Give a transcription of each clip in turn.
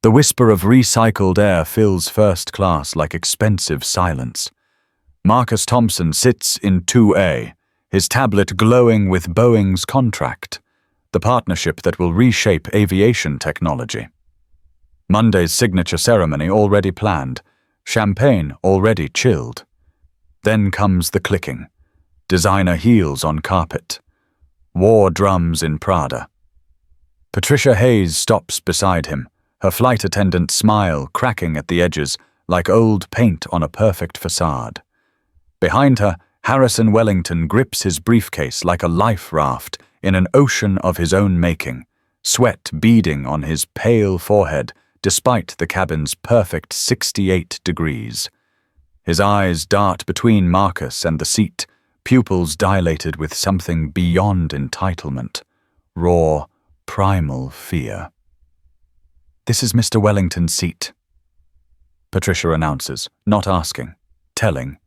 The whisper of recycled air fills first class like expensive silence. Marcus Thompson sits in 2A, his tablet glowing with Boeing's contract, the partnership that will reshape aviation technology. Monday's signature ceremony already planned, champagne already chilled. Then comes the clicking, designer heels on carpet, war drums in Prada. Patricia Hayes stops beside him, her flight attendant smile cracking at the edges like old paint on a perfect facade. Behind her, Harrison Wellington grips his briefcase like a life raft in an ocean of his own making, sweat beading on his pale forehead despite the cabin's perfect 68 degrees. His eyes dart between Marcus and the seat, pupils dilated with something beyond entitlement, raw, primal fear. "This is Mr. Wellington's seat," Patricia announces, not asking, telling.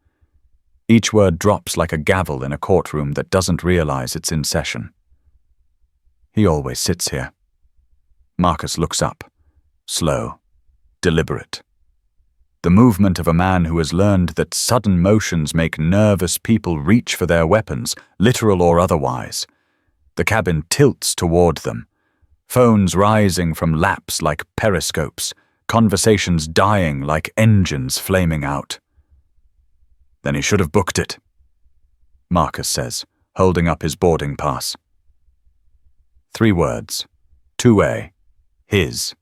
Each word drops like a gavel in a courtroom that doesn't realize it's in session. "He always sits here." Marcus looks up, slow, deliberate. The movement of a man who has learned that sudden motions make nervous people reach for their weapons, literal or otherwise. The cabin tilts toward them, phones rising from laps like periscopes, conversations dying like engines flaming out. "Then he should have booked it," Marcus says, holding up his boarding pass. 3 words. 2A. His.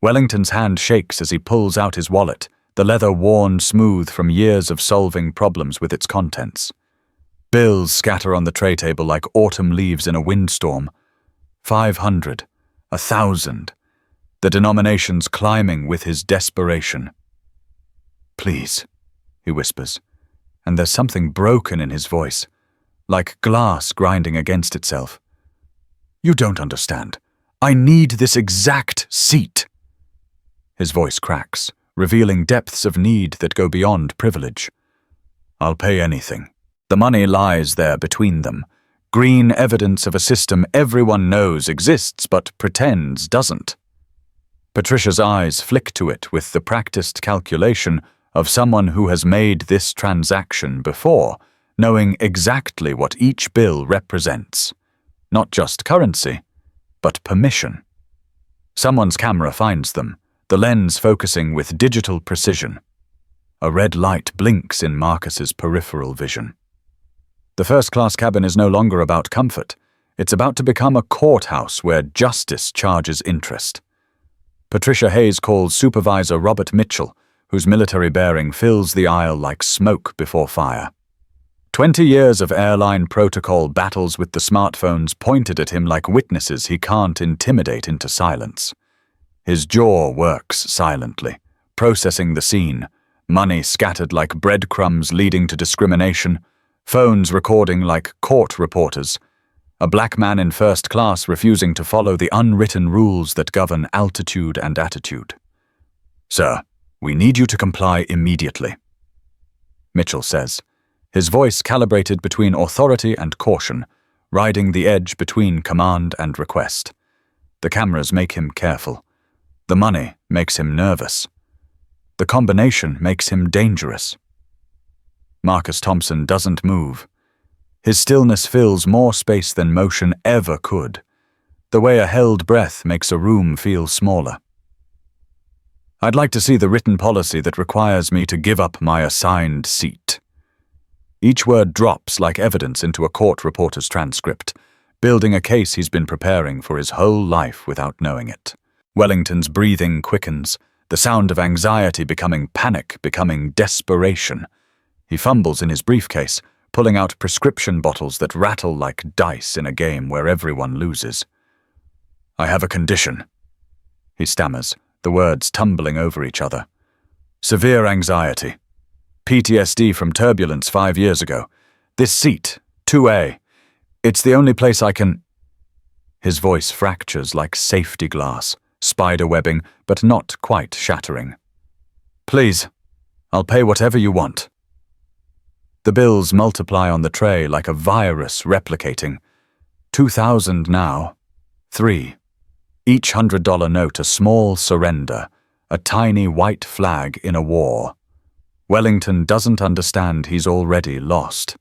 Wellington's hand shakes as he pulls out his wallet, the leather worn smooth from years of solving problems with its contents. Bills scatter on the tray table like autumn leaves in a windstorm. 500, 1,000, the denominations climbing with his desperation. "Please," he whispers, and there's something broken in his voice, like glass grinding against itself. "You don't understand. I need this exact seat." His voice cracks, revealing depths of need that go beyond privilege. "I'll pay anything." The money lies there between them, green evidence of a system everyone knows exists but pretends doesn't. Patricia's eyes flick to it with the practiced calculation of someone who has made this transaction before, knowing exactly what each bill represents. Not just currency, but permission. Someone's camera finds them, the lens focusing with digital precision. A red light blinks in Marcus's peripheral vision. The first-class cabin is no longer about comfort. It's about to become a courthouse where justice charges interest. Patricia Hayes calls Supervisor Robert Mitchell, whose military bearing fills the aisle like smoke before fire. 20 years of airline protocol battles with the smartphones pointed at him like witnesses he can't intimidate into silence. His jaw works silently, processing the scene, money scattered like breadcrumbs leading to discrimination, phones recording like court reporters, a black man in first class refusing to follow the unwritten rules that govern altitude and attitude. "Sir, we need you to comply immediately," Mitchell says, his voice calibrated between authority and caution, riding the edge between command and request. The cameras make him careful. The money makes him nervous. The combination makes him dangerous. Marcus Thompson doesn't move. His stillness fills more space than motion ever could. The way a held breath makes a room feel smaller. "I'd like to see the written policy that requires me to give up my assigned seat." Each word drops like evidence into a court reporter's transcript, building a case he's been preparing for his whole life without knowing it. Wellington's breathing quickens, the sound of anxiety becoming panic, becoming desperation. He fumbles in his briefcase, pulling out prescription bottles that rattle like dice in a game where everyone loses. "I have a condition," he stammers, the words tumbling over each other. "Severe anxiety. PTSD from turbulence 5 years ago. This seat, 2A, it's the only place I can—" His voice fractures like safety glass, spider webbing, but not quite shattering. "Please, I'll pay whatever you want." The bills multiply on the tray like a virus replicating. 2,000 now. 3. each $100 note a small surrender, a tiny white flag in a war. Wellington doesn't understand he's already lost.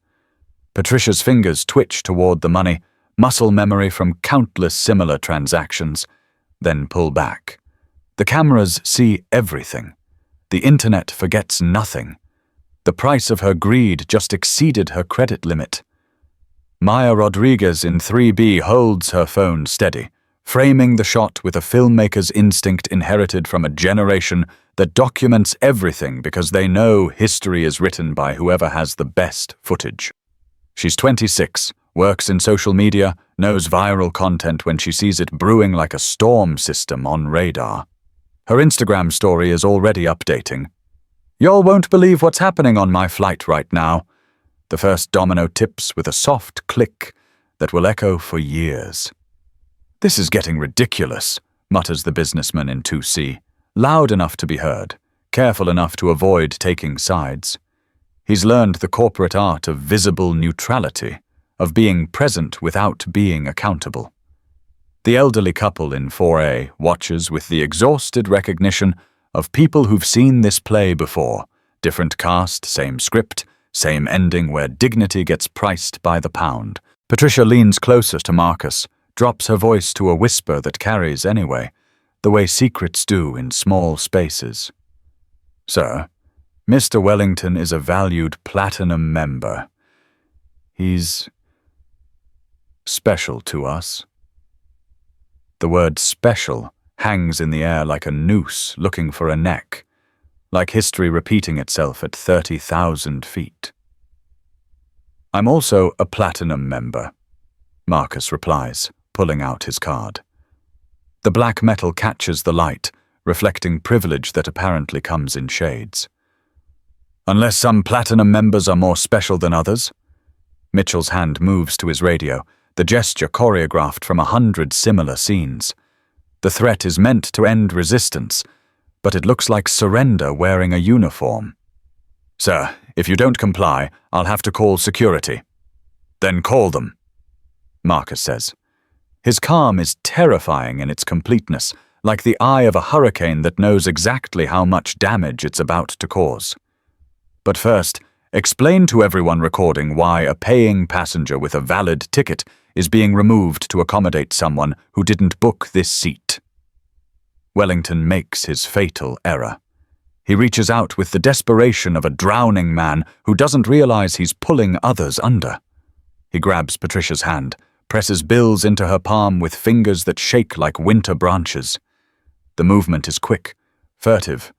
Patricia's fingers twitch toward the money, muscle memory from countless similar transactions, then pull back. The cameras see everything. The internet forgets nothing. The price of her greed just exceeded her credit limit. Maya Rodriguez in 3B holds her phone steady, framing the shot with a filmmaker's instinct inherited from a generation that documents everything because they know history is written by whoever has the best footage. She's 26, works in social media, knows viral content when she sees it brewing like a storm system on radar. Her Instagram story is already updating. "Y'all won't believe what's happening on my flight right now." The first domino tips with a soft click that will echo for years. "This is getting ridiculous," mutters the businessman in 2C, loud enough to be heard, careful enough to avoid taking sides. He's learned the corporate art of visible neutrality, of being present without being accountable. The elderly couple in 4A watches with the exhausted recognition of people who've seen this play before. Different cast, same script, same ending where dignity gets priced by the pound. Patricia leans closer to Marcus, drops her voice to a whisper that carries anyway, the way secrets do in small spaces. "Sir, Mr. Wellington is a valued platinum member. He's special to us." The word special hangs in the air like a noose looking for a neck, like history repeating itself at 30,000 feet. "I'm also a platinum member," Marcus replies, pulling out his card. The black metal catches the light, reflecting privilege that apparently comes in shades. "Unless some platinum members are more special than others?" Mitchell's hand moves to his radio, the gesture choreographed from 100 similar scenes. The threat is meant to end resistance, but it looks like surrender wearing a uniform. "Sir, if you don't comply, I'll have to call security." "Then call them," Marcus says. His calm is terrifying in its completeness, like the eye of a hurricane that knows exactly how much damage it's about to cause. "But first, explain to everyone recording why a paying passenger with a valid ticket is being removed to accommodate someone who didn't book this seat." Wellington makes his fatal error. He reaches out with the desperation of a drowning man who doesn't realize he's pulling others under. He grabs Patricia's hand, presses bills into her palm with fingers that shake like winter branches. The movement is quick, furtive,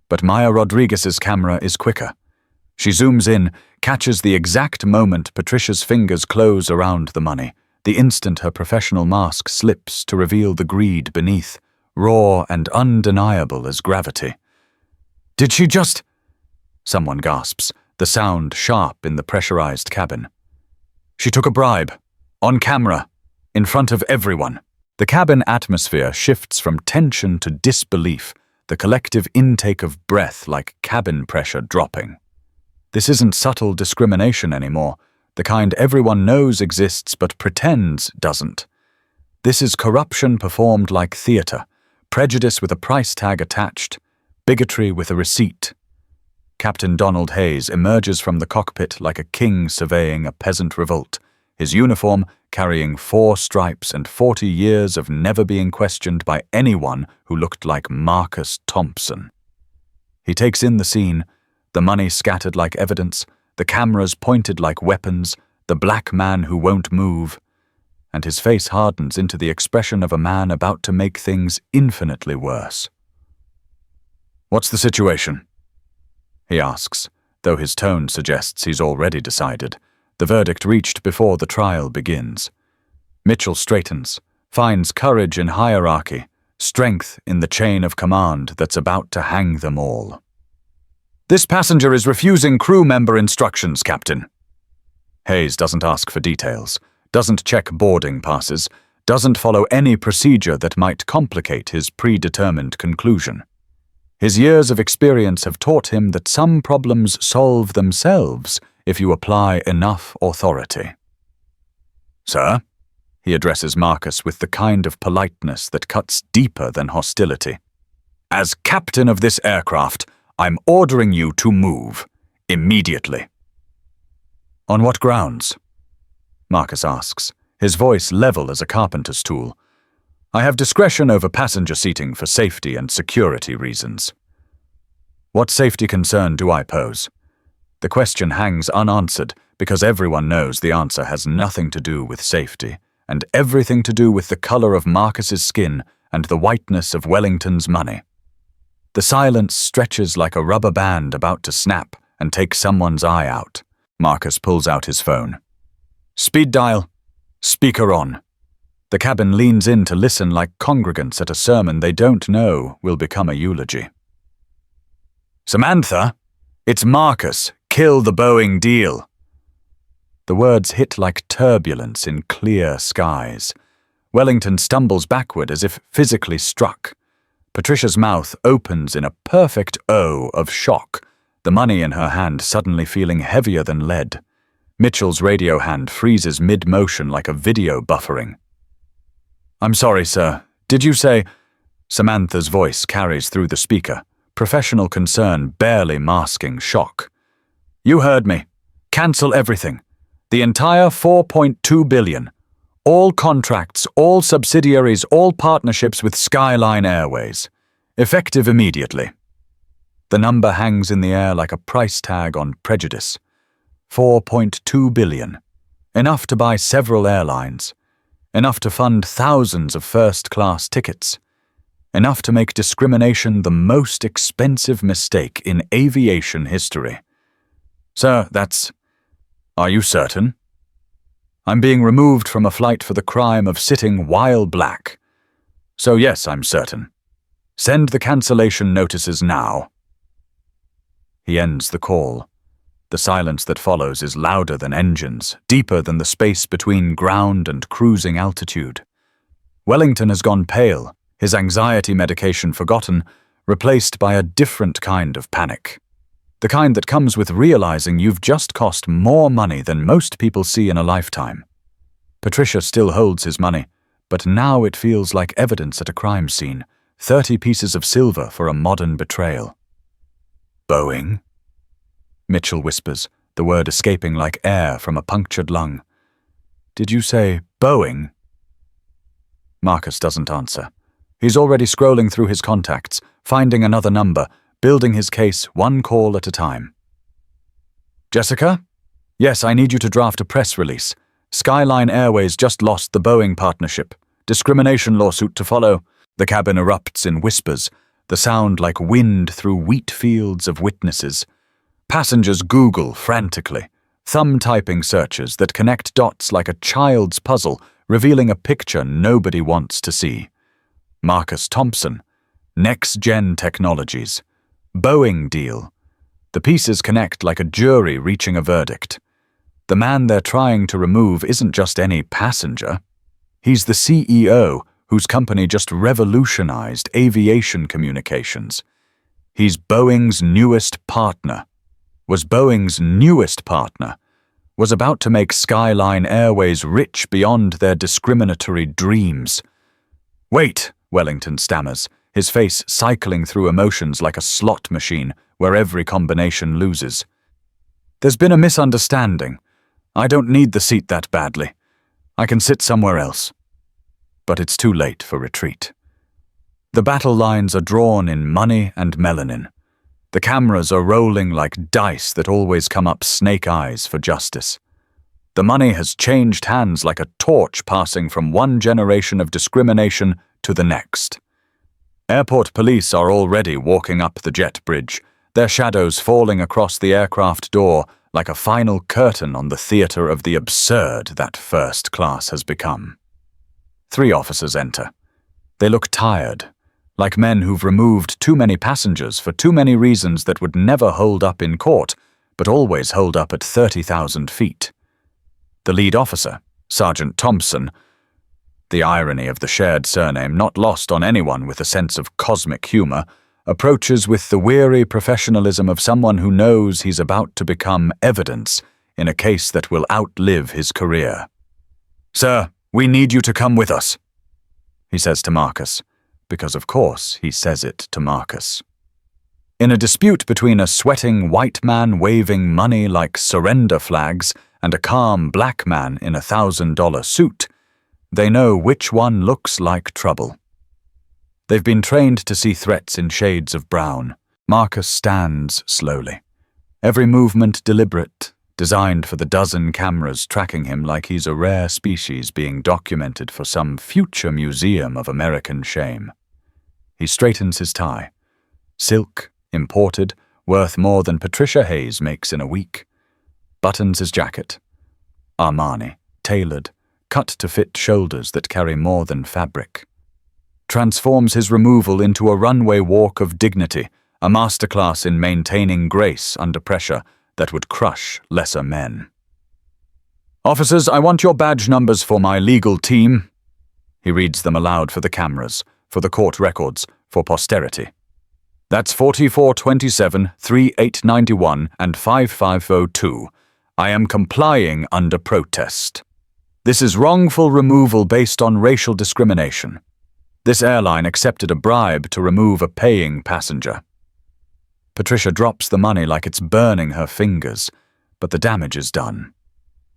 but Maya Rodriguez's camera is quicker. She zooms in, catches the exact moment Patricia's fingers close around the money, the instant her professional mask slips to reveal the greed beneath, raw and undeniable as gravity. "Did she just—" Someone gasps, the sound sharp in the pressurized cabin. "She took a bribe. On camera. In front of everyone." The cabin atmosphere shifts from tension to disbelief, the collective intake of breath like cabin pressure dropping. This isn't subtle discrimination anymore, the kind everyone knows exists but pretends doesn't. This is corruption performed like theater, prejudice with a price tag attached, bigotry with a receipt. Captain Donald Hayes emerges from the cockpit like a king surveying a peasant revolt, his uniform carrying 4 stripes and 40 years of never being questioned by anyone who looked like Marcus Thompson. He takes in the scene, the money scattered like evidence, the cameras pointed like weapons, the black man who won't move, and his face hardens into the expression of a man about to make things infinitely worse. "What's the situation?" he asks, though his tone suggests he's already decided, the verdict reached before the trial begins. Mitchell straightens, finds courage in hierarchy, strength in the chain of command that's about to hang them all. "This passenger is refusing crew member instructions, Captain." Hayes doesn't ask for details, doesn't check boarding passes, doesn't follow any procedure that might complicate his predetermined conclusion. His years of experience have taught him that some problems solve themselves if you apply enough authority. "Sir?" He addresses Marcus with the kind of politeness that cuts deeper than hostility. As captain of this aircraft, I'm ordering you to move. Immediately. On what grounds? Marcus asks, his voice level as a carpenter's tool. I have discretion over passenger seating for safety and security reasons. What safety concern do I pose? The question hangs unanswered because everyone knows the answer has nothing to do with safety and everything to do with the color of Marcus's skin and the whiteness of Wellington's money. The silence stretches like a rubber band about to snap and take someone's eye out. Marcus pulls out his phone. Speed dial. Speaker on. The cabin leans in to listen like congregants at a sermon they don't know will become a eulogy. Samantha, it's Marcus. Kill the Boeing deal. The words hit like turbulence in clear skies. Wellington stumbles backward as if physically struck. Patricia's mouth opens in a perfect O of shock, the money in her hand suddenly feeling heavier than lead. Mitchell's radio hand freezes mid-motion like a video buffering. I'm sorry, sir. Did you say... Samantha's voice carries through the speaker, professional concern barely masking shock. You heard me. Cancel everything. The entire 4.2 billion. All contracts, all subsidiaries, all partnerships with Skyline Airways. Effective immediately. The number hangs in the air like a price tag on prejudice. 4.2 billion. Enough to buy several airlines. Enough to fund thousands of first-class tickets. Enough to make discrimination the most expensive mistake in aviation history. Sir, that's... Are you certain? I'm being removed from a flight for the crime of sitting while black. So yes, I'm certain. Send the cancellation notices now. He ends the call. The silence that follows is louder than engines, deeper than the space between ground and cruising altitude. Wellington has gone pale, his anxiety medication forgotten, replaced by a different kind of panic. The kind that comes with realizing you've just cost more money than most people see in a lifetime. Patricia still holds his money, but now it feels like evidence at a crime scene, 30 pieces of silver for a modern betrayal. Boeing? Mitchell whispers, the word escaping like air from a punctured lung. Did you say Boeing? Marcus doesn't answer. He's already scrolling through his contacts, finding another number, building his case one call at a time. Jessica? Yes, I need you to draft a press release. Skyline Airways just lost the Boeing partnership. Discrimination lawsuit to follow. The cabin erupts in whispers, the sound like wind through wheat fields of witnesses. Passengers Google frantically, thumb-typing searches that connect dots like a child's puzzle, revealing a picture nobody wants to see. Marcus Thompson. Next-gen technologies. Boeing deal. The pieces connect like a jury reaching a verdict. The man they're trying to remove isn't just any passenger. He's the CEO whose company just revolutionized aviation communications. He's Boeing's newest partner. Was Boeing's newest partner. Was about to make Skyline Airways rich beyond their discriminatory dreams. Wait, Wellington stammers, his face cycling through emotions like a slot machine where every combination loses. There's been a misunderstanding. I don't need the seat that badly. I can sit somewhere else. But it's too late for retreat. The battle lines are drawn in money and melanin. The cameras are rolling like dice that always come up snake eyes for justice. The money has changed hands like a torch passing from one generation of discrimination to the next. Airport police are already walking up the jet bridge, their shadows falling across the aircraft door like a final curtain on the theater of the absurd that first class has become. 3 officers enter. They look tired, like men who've removed too many passengers for too many reasons that would never hold up in court, but always hold up at 30,000 feet. The lead officer, Sergeant Thompson, the irony of the shared surname not lost on anyone with a sense of cosmic humor, approaches with the weary professionalism of someone who knows he's about to become evidence in a case that will outlive his career. Sir, We need you to come with us, he says to Marcus, because of course he says it to Marcus. In a dispute between a sweating white man waving money like surrender flags and a calm black man in a $1,000 suit, they know which one looks like trouble. They've been trained to see threats in shades of brown. Marcus stands slowly, every movement deliberate, designed for the dozen cameras tracking him like he's a rare species being documented for some future museum of American shame. He straightens his tie. Silk, imported, worth more than Patricia Hayes makes in a week. Buttons his jacket. Armani, tailored, cut to fit shoulders that carry more than fabric. Transforms his removal into a runway walk of dignity, a masterclass in maintaining grace under pressure that would crush lesser men. Officers, I want your badge numbers for my legal team. He reads them aloud for the cameras, for the court records, for posterity. That's 4427, 3891, and 5502. I am complying under protest. This is wrongful removal based on racial discrimination. This airline accepted a bribe to remove a paying passenger. Patricia drops the money like it's burning her fingers, but the damage is done.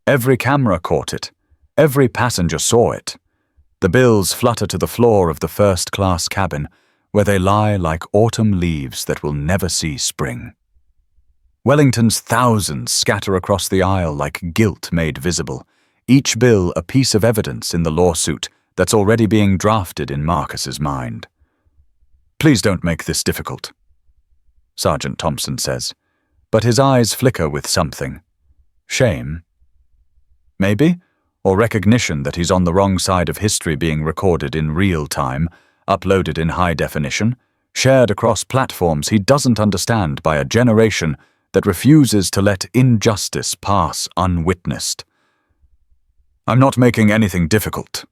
Every camera caught it. Every passenger saw it. The bills flutter to the floor of the first-class cabin, where they lie like autumn leaves that will never see spring. Wellington's thousands scatter across the aisle like guilt made visible, each bill a piece of evidence in the lawsuit that's already being drafted in Marcus's mind. Please don't make this difficult, Sergeant Thompson says, but his eyes flicker with something. Shame? Maybe? Or recognition that he's on the wrong side of history being recorded in real time, uploaded in high definition, shared across platforms he doesn't understand by a generation that refuses to let injustice pass unwitnessed. I'm not making anything difficult,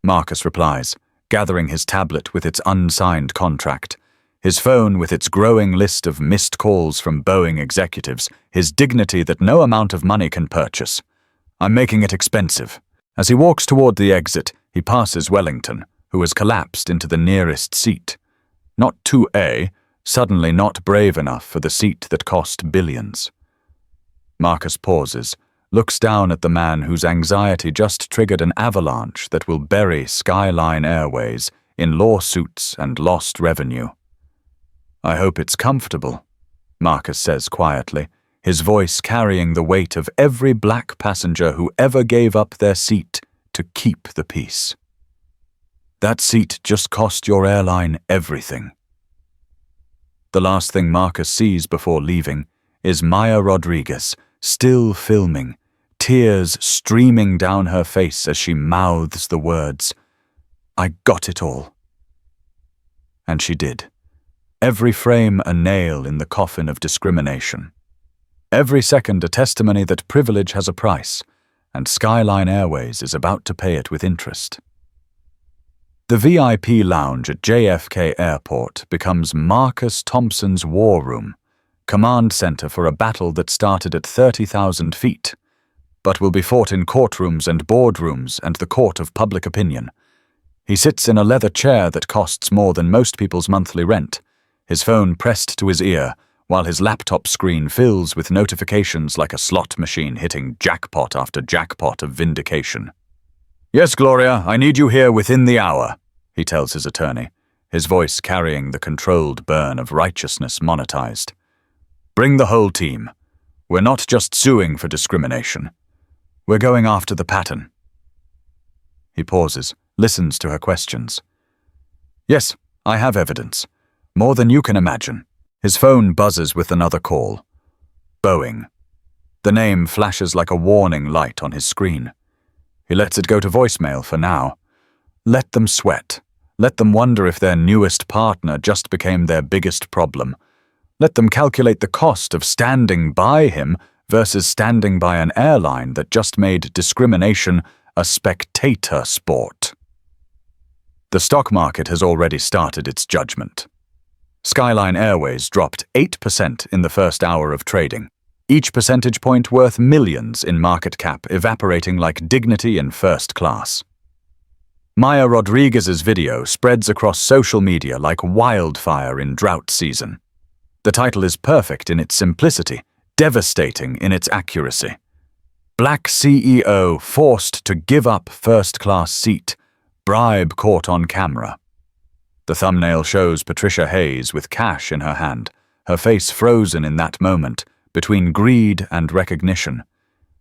Marcus replies, gathering his tablet with its unsigned contract, his phone with its growing list of missed calls from Boeing executives, his dignity that no amount of money can purchase. I'm making it expensive. As he walks toward the exit, he passes Wellington, who has collapsed into the nearest seat. Not 2A, suddenly not brave enough for the seat that cost billions. Marcus pauses, looks down at the man whose anxiety just triggered an avalanche that will bury Skyline Airways in lawsuits and lost revenue. I hope it's comfortable, Marcus says quietly, his voice carrying the weight of every black passenger who ever gave up their seat to keep the peace. That seat just cost your airline everything. The last thing Marcus sees before leaving is Maya Rodriguez, still filming, tears streaming down her face as she mouths the words, "I got it all." And she did. Every frame a nail in the coffin of discrimination. Every second a testimony that privilege has a price, and Skyline Airways is about to pay it with interest. The VIP lounge at JFK Airport becomes Marcus Thompson's war room, command center for a battle that started at 30,000 feet, but will be fought in courtrooms and boardrooms and the court of public opinion. He sits in a leather chair that costs more than most people's monthly rent, his phone pressed to his ear, while his laptop screen fills with notifications like a slot machine hitting jackpot after jackpot of vindication. Yes, Gloria, I need you here within the hour, he tells his attorney, his voice carrying the controlled burn of righteousness monetized. Bring the whole team. We're not just suing for discrimination. We're going after the pattern. He pauses, listens to her questions. Yes, I have evidence. More than you can imagine. His phone buzzes with another call. Boeing. The name flashes like a warning light on his screen. He lets it go to voicemail for now. Let them sweat. Let them wonder if their newest partner just became their biggest problem. Let them calculate the cost of standing by him versus standing by an airline that just made discrimination a spectator sport. The stock market has already started its judgment. Skyline Airways dropped 8% in the first hour of trading. each percentage point worth millions in market cap, evaporating like dignity in first class. Maya Rodriguez's video spreads across social media like wildfire in drought season. The title is perfect in its simplicity, devastating in its accuracy. Black CEO forced to give up first-class seat, bribe caught on camera. The thumbnail shows Patricia Hayes with cash in her hand, her face frozen in that moment, between greed and recognition.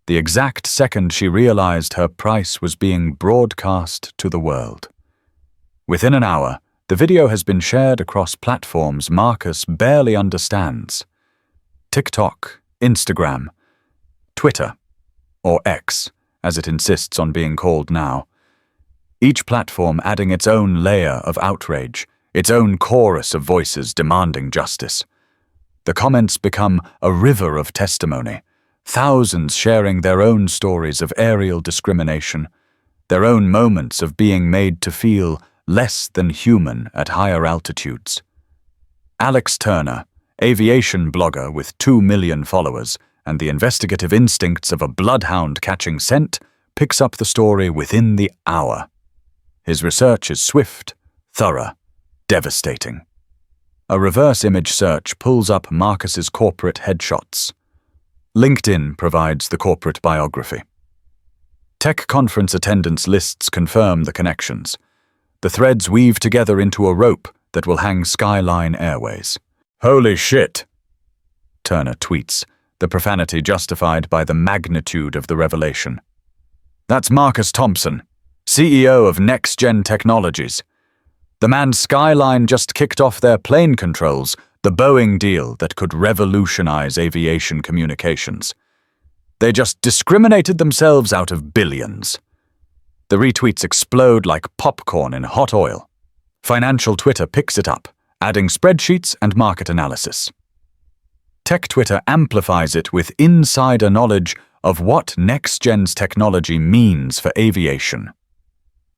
The exact second she realized her price was being broadcast to the world. Within an hour, the video has been shared across platforms Marcus barely understands. TikTok, Instagram, Twitter, or X, as it insists on being called now. Each platform adding its own layer of outrage, its own chorus of voices demanding justice. The comments become a river of testimony, thousands sharing their own stories of aerial discrimination, their own moments of being made to feel less than human at higher altitudes. Alex Turner, aviation blogger with 2 million followers and the investigative instincts of a bloodhound catching scent, picks up the story within the hour. His research is swift, thorough, devastating. A reverse image search pulls up Marcus's corporate headshots. LinkedIn provides the corporate biography. Tech conference attendance lists confirm the connections. The threads weave together into a rope that will hang Skyline Airways. "Holy shit," Turner tweets, the profanity justified by the magnitude of the revelation. "That's Marcus Thompson, CEO of Next Gen Technologies. The man Skyline just kicked off their plane controls, the Boeing deal that could revolutionize aviation communications. They just discriminated themselves out of billions." The retweets explode like popcorn in hot oil. Financial Twitter picks it up, adding spreadsheets and market analysis. Tech Twitter amplifies it with insider knowledge of what next-gen's technology means for aviation.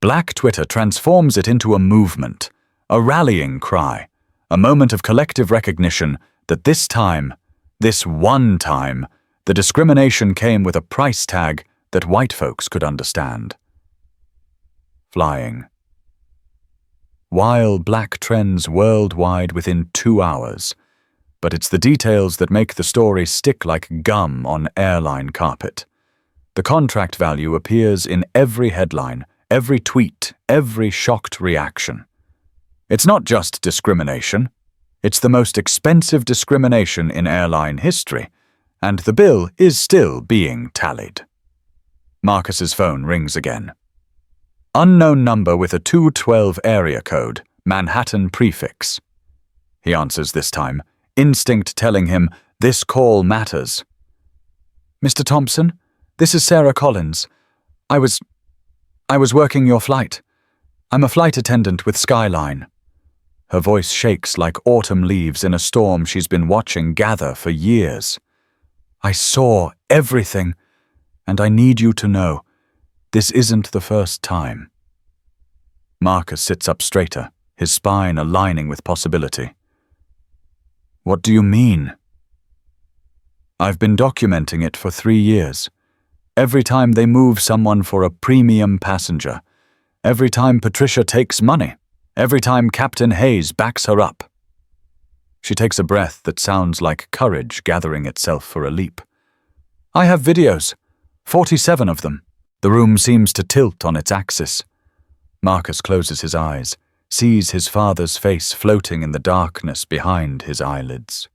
Black Twitter transforms it into a movement, a rallying cry, a moment of collective recognition that this time, this one time, the discrimination came with a price tag that white folks could understand. Flying. While black trends worldwide within 2 hours, but it's the details that make the story stick like gum on airline carpet. The contract value appears in every headline, every tweet, every shocked reaction. It's not just discrimination. It's the most expensive discrimination in airline history, and the bill is still being tallied. Marcus's phone rings again. Unknown number with a 212 area code, Manhattan prefix. He answers this time, instinct telling him this call matters. "Mr. Thompson, this is Sarah Collins. I was working your flight. I'm a flight attendant with Skyline." Her voice shakes like autumn leaves in a storm she's been watching gather for years. "I saw everything, and I need you to know, this isn't the first time." Marcus sits up straighter, his spine aligning with possibility. "What do you mean?" "I've been documenting it for 3 years. Every time they move someone for a premium passenger, every time Patricia takes money, every time Captain Hayes backs her up." She takes a breath that sounds like courage gathering itself for a leap. "I have videos, 47 of them." The room seems to tilt on its axis. Marcus closes his eyes, sees his father's face floating in the darkness behind his eyelids.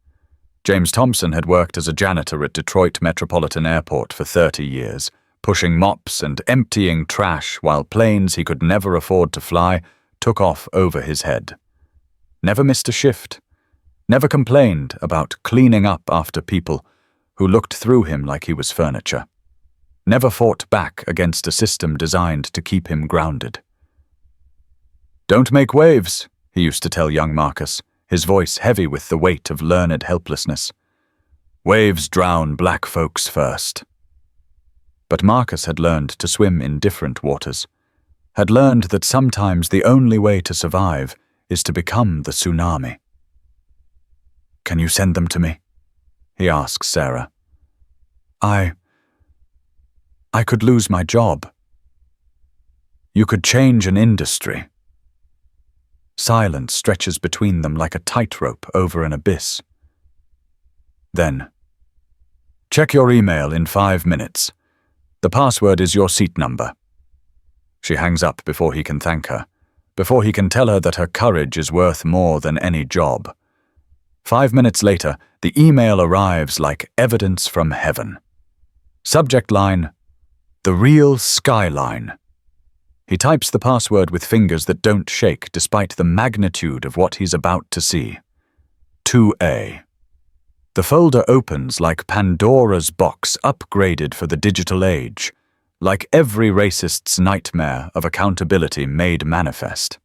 James Thompson had worked as a janitor at Detroit Metropolitan Airport for 30 years, pushing mops and emptying trash while planes he could never afford to fly took off over his head. Never missed a shift. Never complained about cleaning up after people who looked through him like he was furniture. Never fought back against a system designed to keep him grounded. "Don't make waves," he used to tell young Marcus, his voice heavy with the weight of learned helplessness. "Waves drown black folks first." But Marcus had learned to swim in different waters, had learned that sometimes the only way to survive is to become the tsunami. "Can you send them to me?" he asks Sarah. I could lose my job. You could change an industry. Silence stretches between them like a tightrope over an abyss. Then, check your email in 5 minutes. The password is your seat number. She hangs up before he can thank her, before he can tell her that her courage is worth more than any job. 5 minutes later, the email arrives like evidence from heaven. Subject line, "The real skyline." He types the password with fingers that don't shake despite the magnitude of what he's about to see. 2A. The folder opens like Pandora's box upgraded for the digital age, like every racist's nightmare of accountability made manifest.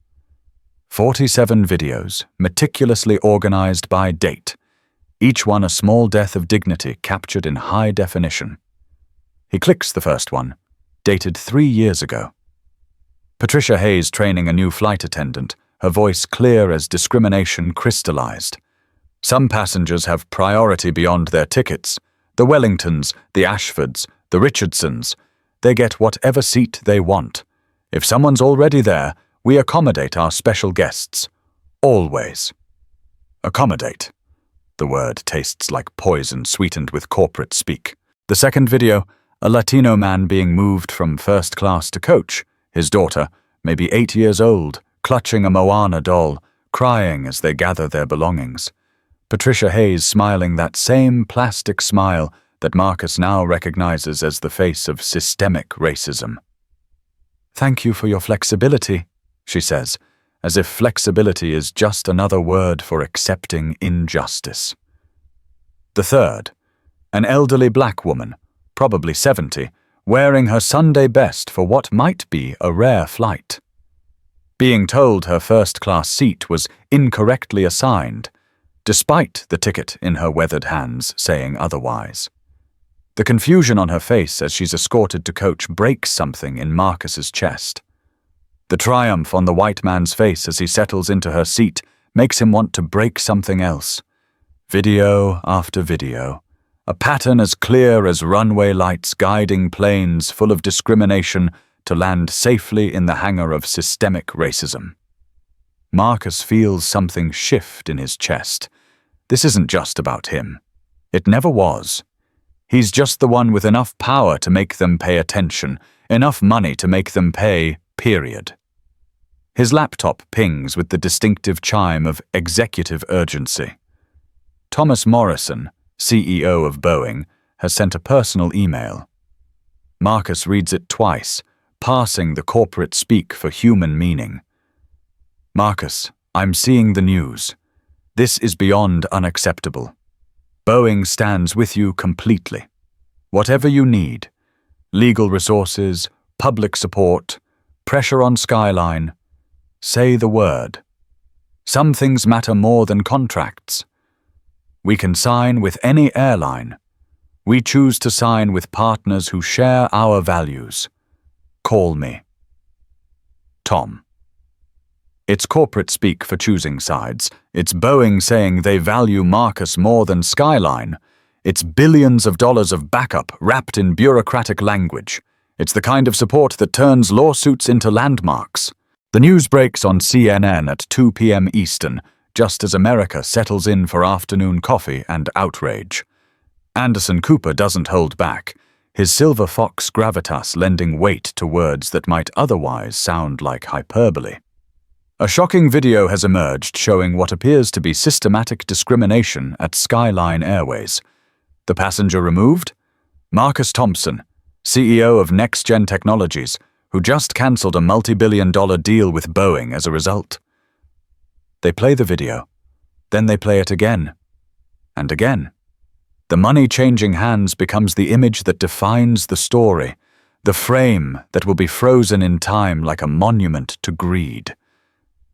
47 videos, meticulously organized by date, each one a small death of dignity captured in high definition. He clicks the first one, dated 3 years ago. Patricia Hayes training a new flight attendant, her voice clear as discrimination crystallized. Some passengers have priority beyond their tickets. The Wellingtons, the Ashfords, the Richardsons. They get whatever seat they want. If someone's already there, we accommodate our special guests. Always. Accommodate. The word tastes like poison sweetened with corporate speak. The second video, a Latino man being moved from first class to coach. His daughter, maybe 8 years old, clutching a Moana doll, crying as they gather their belongings. Patricia Hayes smiling that same plastic smile that Marcus now recognizes as the face of systemic racism. "Thank you for your flexibility," she says, as if flexibility is just another word for accepting injustice. The third, an elderly black woman, probably 70, wearing her Sunday best for what might be a rare flight. Being told her first-class seat was incorrectly assigned, despite the ticket in her weathered hands saying otherwise. The confusion on her face as she's escorted to coach breaks something in Marcus's chest. The triumph on the white man's face as he settles into her seat makes him want to break something else. Video after video. A pattern as clear as runway lights guiding planes full of discrimination to land safely in the hangar of systemic racism. Marcus feels something shift in his chest. This isn't just about him. It never was. He's just the one with enough power to make them pay attention, enough money to make them pay, period. His laptop pings with the distinctive chime of executive urgency. Thomas Morrison, CEO of Boeing, has sent a personal email. Marcus reads it twice, parsing the corporate speak for human meaning. "Marcus, I'm seeing the news. This is beyond unacceptable. Boeing stands with you completely. Whatever you need, legal resources, public support, pressure on Skyline, say the word. Some things matter more than contracts. We can sign with any airline. We choose to sign with partners who share our values. Call me. Tom." It's corporate speak for choosing sides. It's Boeing saying they value Marcus more than Skyline. It's billions of dollars of backup wrapped in bureaucratic language. It's the kind of support that turns lawsuits into landmarks. The news breaks on CNN at 2 p.m. Eastern, just as America settles in for afternoon coffee and outrage. Anderson Cooper doesn't hold back, his silver fox gravitas lending weight to words that might otherwise sound like hyperbole. A shocking video has emerged showing what appears to be systematic discrimination at Skyline Airways. The passenger removed? Marcus Thompson, CEO of Next Gen Technologies, who just cancelled a multi-billion-dollar deal with Boeing as a result. They play the video, then they play it again, and again. The money-changing hands becomes the image that defines the story, the frame that will be frozen in time like a monument to greed.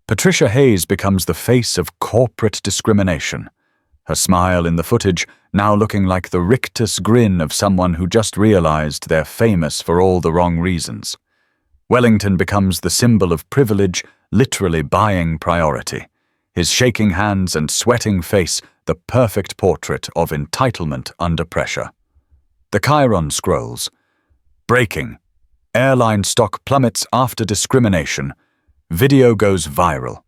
Patricia Hayes becomes the face of corporate discrimination, her smile in the footage now looking like the rictus grin of someone who just realized they're famous for all the wrong reasons. Wellington becomes the symbol of privilege, literally buying priority. His shaking hands and sweating face, the perfect portrait of entitlement under pressure. The Chiron scrolls. Breaking. Airline stock plummets after discrimination. Video goes viral.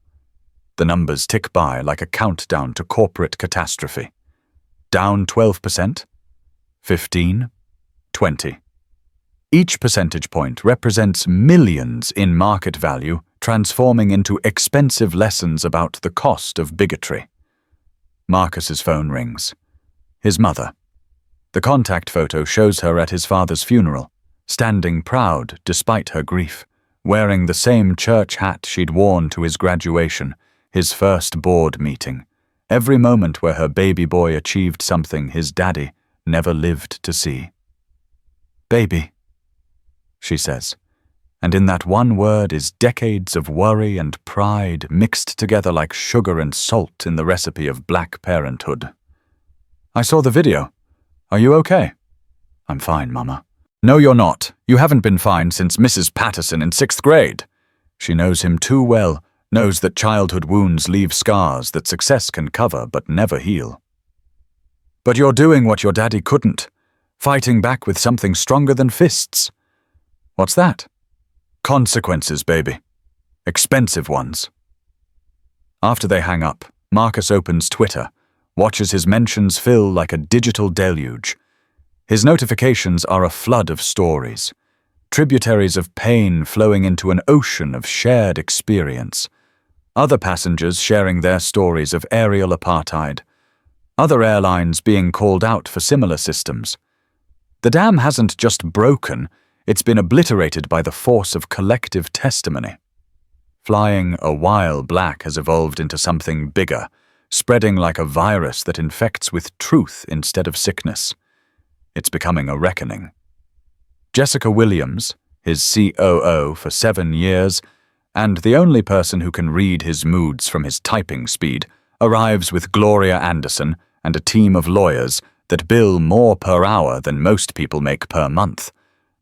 The numbers tick by like a countdown to corporate catastrophe. Down 12%? 15? 20. Each percentage point represents millions in market value, transforming into expensive lessons about the cost of bigotry. Marcus's phone rings. His mother. The contact photo shows her at his father's funeral, standing proud despite her grief, wearing the same church hat she'd worn to his graduation, his first board meeting, every moment where her baby boy achieved something his daddy never lived to see. "Baby," she says, and in that one word is decades of worry and pride mixed together like sugar and salt in the recipe of black parenthood. "I saw the video. Are you okay?" "I'm fine, Mama." "No, you're not. You haven't been fine since Mrs. Patterson in 6th grade. She knows him too well, knows that childhood wounds leave scars that success can cover but never heal. But you're doing what your daddy couldn't, fighting back with something stronger than fists." "What's that?" "Consequences, baby. Expensive ones." After they hang up, Marcus opens Twitter, watches his mentions fill like a digital deluge. His notifications are a flood of stories, tributaries of pain flowing into an ocean of shared experience. Other passengers sharing their stories of aerial apartheid. Other airlines being called out for similar systems. The dam hasn't just broken, it's been obliterated by the force of collective testimony. Flying a while black has evolved into something bigger, spreading like a virus that infects with truth instead of sickness. It's becoming a reckoning. Jessica Williams, his COO for 7 years, and the only person who can read his moods from his typing speed, arrives with Gloria Anderson and a team of lawyers that bill more per hour than most people make per month.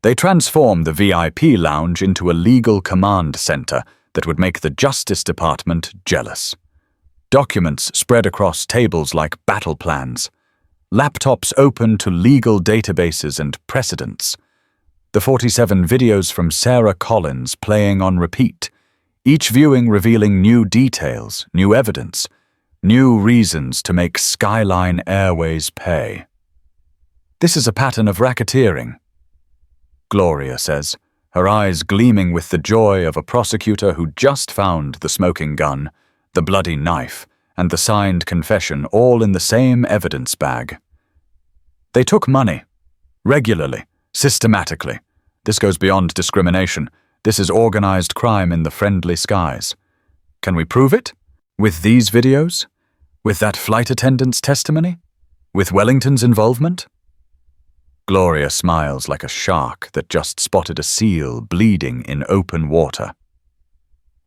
They transform the VIP lounge into a legal command center that would make the Justice Department jealous. Documents spread across tables like battle plans. Laptops open to legal databases and precedents. The 47 videos from Sarah Collins playing on repeat, each viewing revealing new details, new evidence, new reasons to make Skyline Airways pay. "This is a pattern of racketeering," Gloria says, her eyes gleaming with the joy of a prosecutor who just found the smoking gun, the bloody knife, and the signed confession all in the same evidence bag. "They took money. Regularly. Systematically. This goes beyond discrimination. This is organized crime in the friendly skies. Can we prove it? With these videos? With that flight attendant's testimony? With Wellington's involvement?" Gloria smiles like a shark that just spotted a seal bleeding in open water.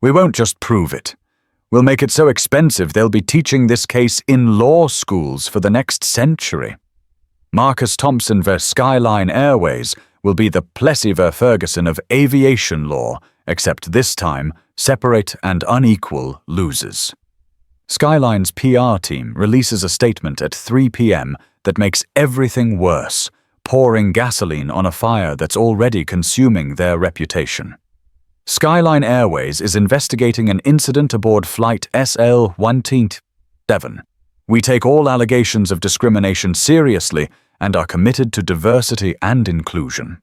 "We won't just prove it. We'll make it so expensive they'll be teaching this case in law schools for the next century. Marcus Thompson v. Skyline Airways will be the Plessy v. Ferguson of aviation law, except this time, separate and unequal losers." Skyline's PR team releases a statement at 3 p.m. that makes everything worse, pouring gasoline on a fire that's already consuming their reputation. Skyline Airways is investigating an incident aboard flight SL-127. "We take all allegations of discrimination seriously and are committed to diversity and inclusion."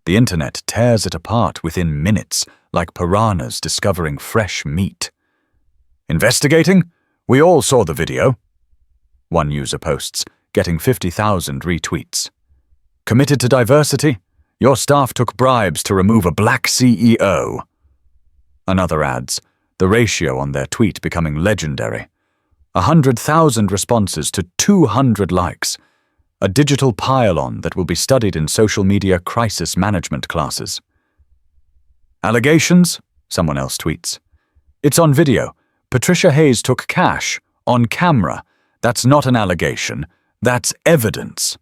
The internet tears it apart within minutes, like piranhas discovering fresh meat. "Investigating? We all saw the video," one user posts, getting 50,000 retweets. "Committed to diversity? Your staff took bribes to remove a black CEO." Another adds, the ratio on their tweet becoming legendary. 100,000 responses to 200 likes. A digital pile-on that will be studied in social media crisis management classes. "Allegations?" someone else tweets. "It's on video. Patricia Hayes took cash, on camera. That's not an allegation. That's evidence."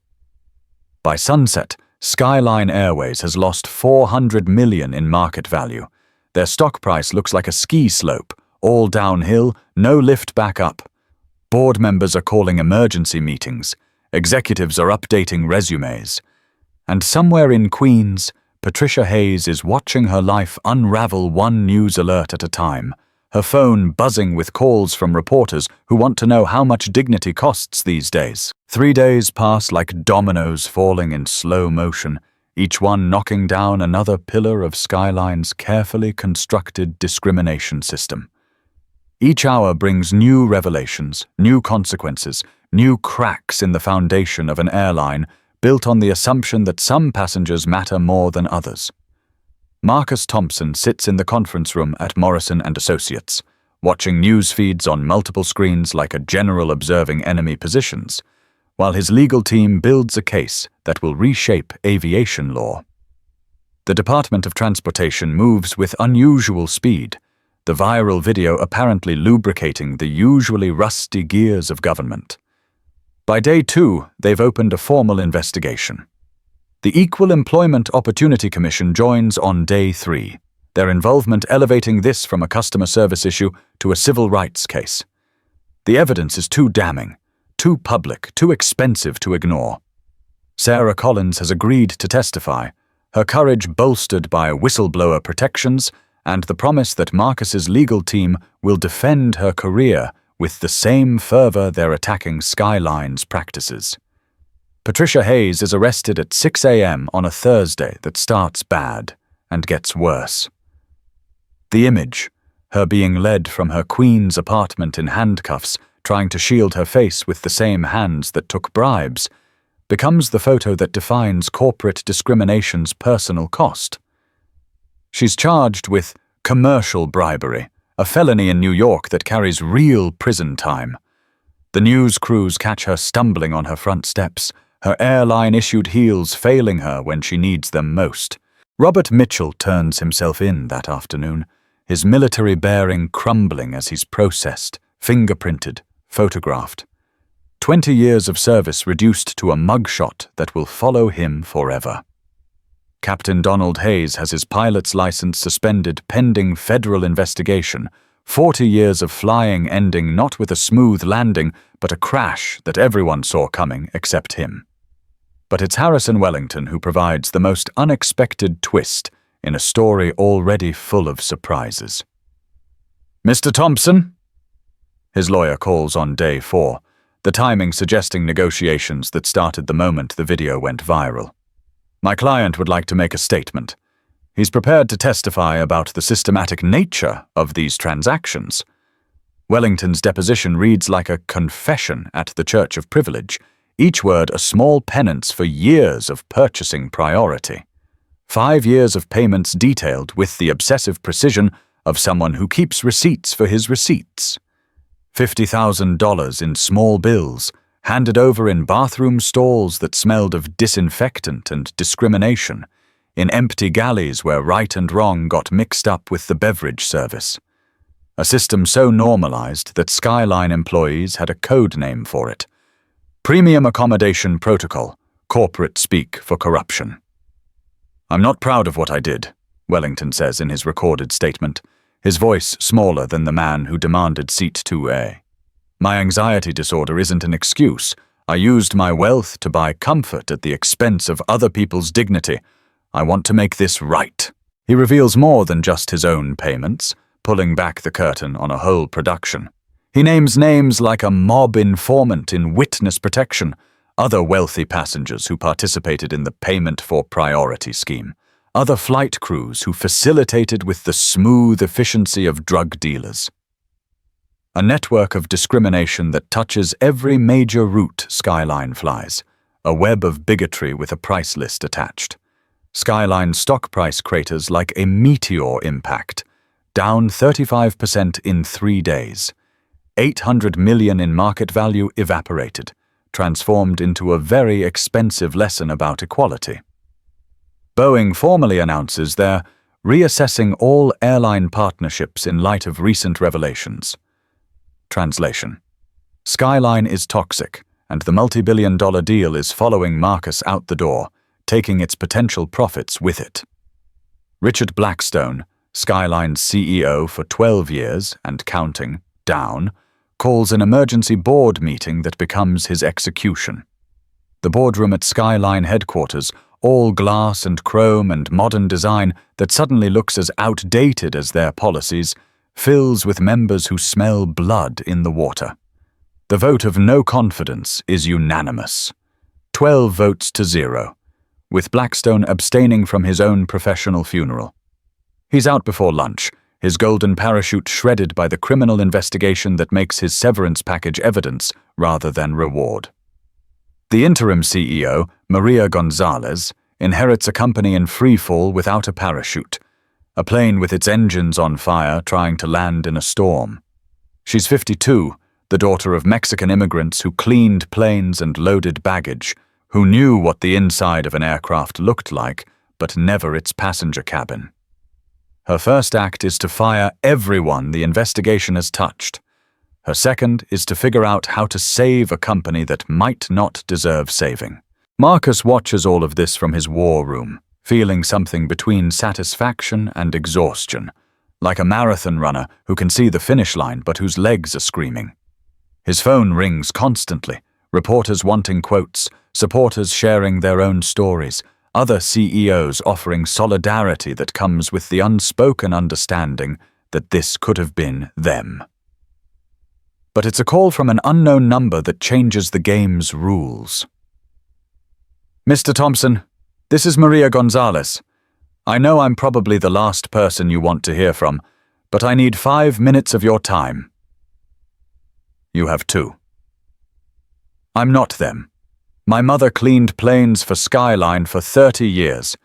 By sunset, Skyline Airways has lost $400 million in market value. Their stock price looks like a ski slope, all downhill, no lift back up. Board members are calling emergency meetings. Executives are updating resumes. And somewhere in Queens, Patricia Hayes is watching her life unravel one news alert at a time, her phone buzzing with calls from reporters who want to know how much dignity costs these days. 3 days pass like dominoes falling in slow motion, each one knocking down another pillar of Skyline's carefully constructed discrimination system. Each hour brings new revelations, new consequences, new cracks in the foundation of an airline built on the assumption that some passengers matter more than others. Marcus Thompson sits in the conference room at Morrison & Associates, watching news feeds on multiple screens like a general observing enemy positions, while his legal team builds a case that will reshape aviation law. The Department of Transportation moves with unusual speed, the viral video apparently lubricating the usually rusty gears of government. By day 2, they've opened a formal investigation. The Equal Employment Opportunity Commission joins on day 3, their involvement elevating this from a customer service issue to a civil rights case. The evidence is too damning, too public, too expensive to ignore. Sarah Collins has agreed to testify, her courage bolstered by whistleblower protections and the promise that Marcus's legal team will defend her career with the same fervor they're attacking Skyline's practices. Patricia Hayes is arrested at 6 a.m. on a Thursday that starts bad and gets worse. The image, her being led from her Queens apartment in handcuffs, trying to shield her face with the same hands that took bribes, becomes the photo that defines corporate discrimination's personal cost. She's charged with commercial bribery, a felony in New York that carries real prison time. The news crews catch her stumbling on her front steps, her airline-issued heels failing her when she needs them most. Robert Mitchell turns himself in that afternoon, his military bearing crumbling as he's processed, fingerprinted, photographed. 20 years of service reduced to a mugshot that will follow him forever. Captain Donald Hayes has his pilot's license suspended pending federal investigation, 40 years of flying ending not with a smooth landing, but a crash that everyone saw coming except him. But it's Harrison Wellington who provides the most unexpected twist in a story already full of surprises. "Mr. Thompson?" His lawyer calls on day 4, the timing suggesting negotiations that started the moment the video went viral. "My client would like to make a statement. He's prepared to testify about the systematic nature of these transactions." Wellington's deposition reads like a confession at the Church of Privilege, each word a small penance for years of purchasing priority. 5 years of payments detailed with the obsessive precision of someone who keeps receipts for his receipts. $50,000 in small bills, handed over in bathroom stalls that smelled of disinfectant and discrimination, in empty galleys where right and wrong got mixed up with the beverage service. A system so normalized that Skyline employees had a code name for it. Premium Accommodation Protocol, corporate speak for corruption. "I'm not proud of what I did," Wellington says in his recorded statement, his voice smaller than the man who demanded seat 2A. "My anxiety disorder isn't an excuse. I used my wealth to buy comfort at the expense of other people's dignity. I want to make this right." He reveals more than just his own payments, pulling back the curtain on a whole production. He names names like a mob informant in witness protection, other wealthy passengers who participated in the payment for priority scheme, other flight crews who facilitated with the smooth efficiency of drug dealers. A network of discrimination that touches every major route Skyline flies, a web of bigotry with a price list attached. Skyline stock price craters like a meteor impact, down 35% in 3 days. 800 million in market value evaporated, transformed into a very expensive lesson about equality. Boeing formally announces they're reassessing all airline partnerships in light of recent revelations. Translation: Skyline is toxic, and the multi-billion-dollar deal is following Marcus out the door, taking its potential profits with it. Richard Blackstone, Skyline's CEO for 12 years and counting, down, calls an emergency board meeting that becomes his execution. The boardroom at Skyline headquarters, all glass and chrome and modern design that suddenly looks as outdated as their policies, fills with members who smell blood in the water. The vote of no confidence is unanimous. 12 votes to 0, with Blackstone abstaining from his own professional funeral. He's out before lunch, his golden parachute shredded by the criminal investigation that makes his severance package evidence rather than reward. The interim CEO, Maria Gonzalez, inherits a company in freefall without a parachute, a plane with its engines on fire trying to land in a storm. She's 52, the daughter of Mexican immigrants who cleaned planes and loaded baggage, who knew what the inside of an aircraft looked like, but never its passenger cabin. Her first act is to fire everyone the investigation has touched. Her second is to figure out how to save a company that might not deserve saving. Marcus watches all of this from his war room, feeling something between satisfaction and exhaustion, like a marathon runner who can see the finish line but whose legs are screaming. His phone rings constantly, reporters wanting quotes, supporters sharing their own stories, other CEOs offering solidarity that comes with the unspoken understanding that this could have been them. But it's a call from an unknown number that changes the game's rules. Mr. Thompson, this is Maria Gonzalez. I know I'm probably the last person you want to hear from, but I need 5 minutes of your time. You have 2. I'm not them. My mother cleaned planes for Skyline for 30 years.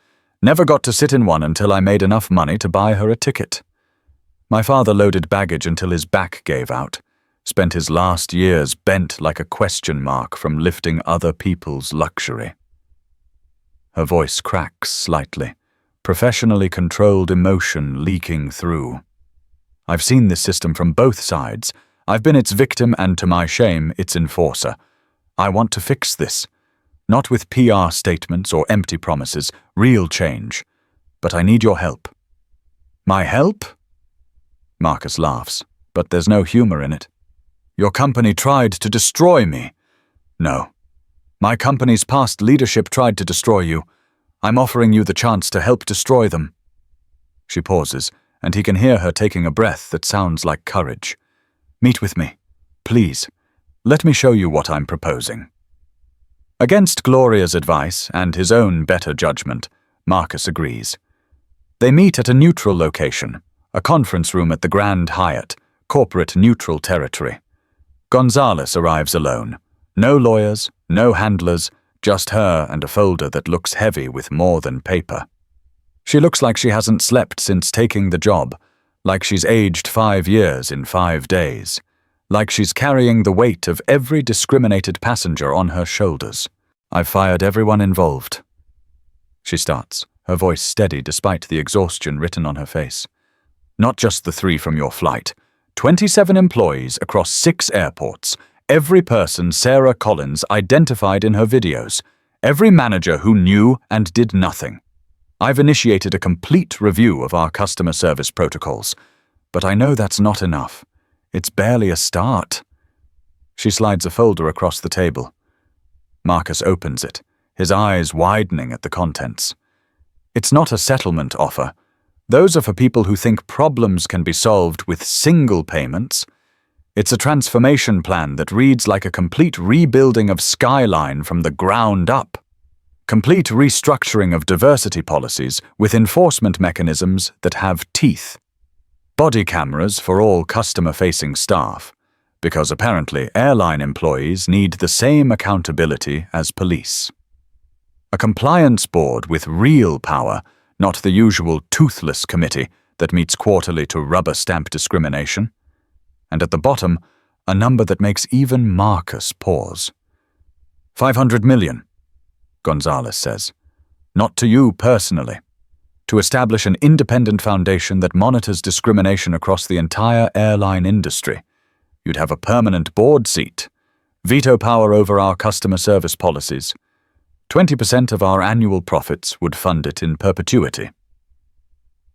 Never got to sit in one until I made enough money to buy her a ticket. My father loaded baggage until his back gave out. Spent his last years bent like a question mark from lifting other people's luxury. Her voice cracks slightly, professionally controlled emotion leaking through. I've seen this system from both sides. I've been its victim and, to my shame, its enforcer. I want to fix this. Not with PR statements or empty promises, real change. But I need your help. My help? Marcus laughs, but there's no humor in it. Your company tried to destroy me. No. My company's past leadership tried to destroy you. I'm offering you the chance to help destroy them. She pauses, and he can hear her taking a breath that sounds like courage. Meet with me. Please. Let me show you what I'm proposing. Against Gloria's advice and his own better judgment, Marcus agrees. They meet at a neutral location, a conference room at the Grand Hyatt, corporate neutral territory. Gonzalez arrives alone. No lawyers, no handlers, just her and a folder that looks heavy with more than paper. She looks like she hasn't slept since taking the job, like she's aged 5 years in 5 days, like she's carrying the weight of every discriminated passenger on her shoulders. I've fired everyone involved. She starts, her voice steady despite the exhaustion written on her face. Not just the 3 from your flight. 27 employees across 6 airports, every person Sarah Collins identified in her videos, every manager who knew and did nothing. I've initiated a complete review of our customer service protocols, but I know that's not enough. It's barely a start. She slides a folder across the table. Marcus opens it, his eyes widening at the contents. It's not a settlement offer. Those are for people who think problems can be solved with single payments. It's a transformation plan that reads like a complete rebuilding of Skyline from the ground up. Complete restructuring of diversity policies with enforcement mechanisms that have teeth. Body cameras for all customer-facing staff, because apparently airline employees need the same accountability as police. A compliance board with real power, not the usual toothless committee that meets quarterly to rubber-stamp discrimination. And at the bottom, a number that makes even Marcus pause. 500 million, Gonzalez says. Not to you personally. To establish an independent foundation that monitors discrimination across the entire airline industry. You'd have a permanent board seat, veto power over our customer service policies. 20% of our annual profits would fund it in perpetuity.